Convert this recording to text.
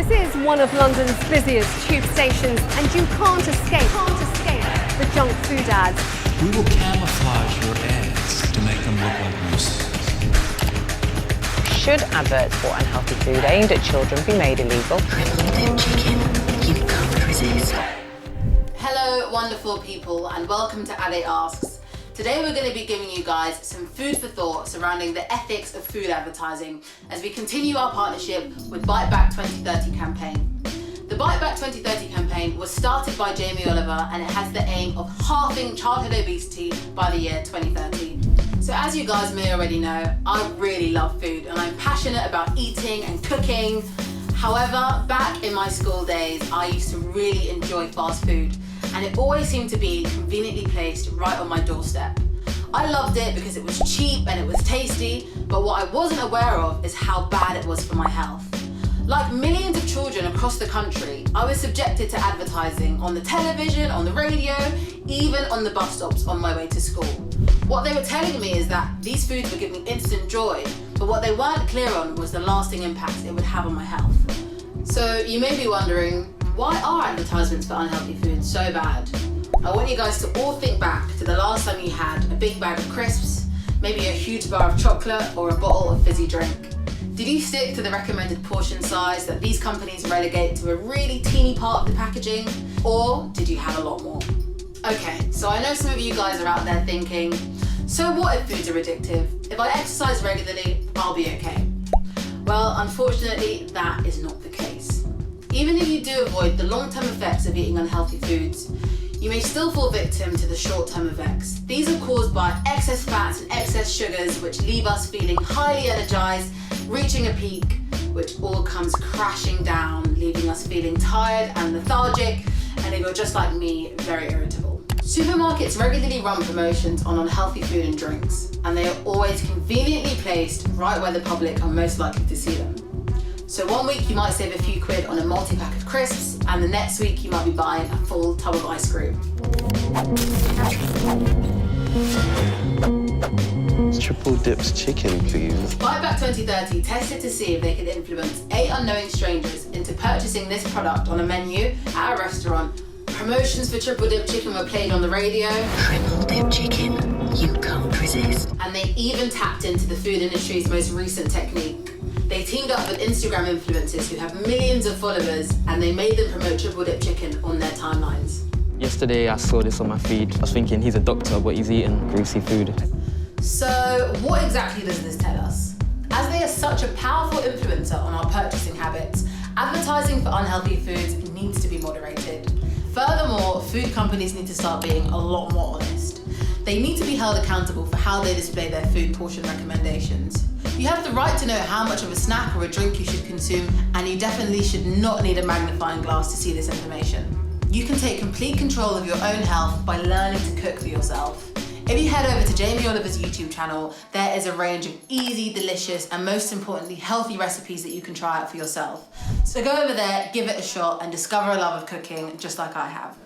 This is one of London's busiest tube stations, and you can't escape the junk food ads. We will camouflage your ads to make them look like nuisance. Should adverts for unhealthy food aimed at children be made illegal? Triple chicken, you can't resist. Hello, wonderful people, and welcome to Ade Asks. Today we're going to be giving you guys some food for thought surrounding the ethics of food advertising as we continue our partnership with BiteBack2030 campaign. The BiteBack2030 campaign was started by Jamie Oliver, and it has the aim of halving childhood obesity by the year 2030. So as you guys may already know, I really love food and I'm passionate about eating and cooking. However, back in my school days, I used to really enjoy fast food, and it always seemed to be conveniently placed right on my doorstep. I loved it because it was cheap and it was tasty, but what I wasn't aware of is how bad it was for my health. Like millions of children across the country, I was subjected to advertising on the television, on the radio, even on the bus stops on my way to school. What they were telling me is that these foods would give me instant joy, but what they weren't clear on was the lasting impact it would have on my health. So you may be wondering, why are advertisements for unhealthy foods so bad? I want you guys to all think back to the last time you had a big bag of crisps, maybe a huge bar of chocolate or a bottle of fizzy drink. Did you stick to the recommended portion size that these companies relegate to a really teeny part of the packaging, or did you have a lot more? Okay, so I know some of you guys are out there thinking, so what if foods are addictive? If I exercise regularly, I'll be okay. Well, unfortunately, that is not the case. Even if you do avoid the long-term effects of eating unhealthy foods, you may still fall victim to the short-term effects. These are caused by excess fats and excess sugars, which leave us feeling highly energized, reaching a peak, which all comes crashing down, leaving us feeling tired and lethargic, and if you're just like me, very irritable. Supermarkets regularly run promotions on unhealthy food and drinks, and they are always conveniently placed right where the public are most likely to see them. So one week you might save a few quid on a multi-pack of crisps, and the next week you might be buying a full tub of ice cream. Triple dipped chicken, please. BiteBack2030 tested to see if they could influence 8 unknowing strangers into purchasing this product on a menu at a restaurant. Promotions for triple dip chicken were played on the radio. Triple dip chicken, you can't resist. And they even tapped into the food industry's most recent technique. They teamed up with Instagram influencers who have millions of followers, and they made them promote triple dip chicken on their timelines. Yesterday I saw this on my feed. I was thinking he's a doctor, but he's eating greasy food. So what exactly does this tell us? As they are such a powerful influencer on our purchasing habits, advertising for unhealthy foods needs to be moderated. Furthermore, food companies need to start being a lot more honest. They need to be held accountable for how they display their food portion recommendations. You have the right to know how much of a snack or a drink you should consume, and you definitely should not need a magnifying glass to see this information. You can take complete control of your own health by learning to cook for yourself. If you head over to Jamie Oliver's YouTube channel, there is a range of easy, delicious, and most importantly, healthy recipes that you can try out for yourself. So go over there, give it a shot, and discover a love of cooking just like I have.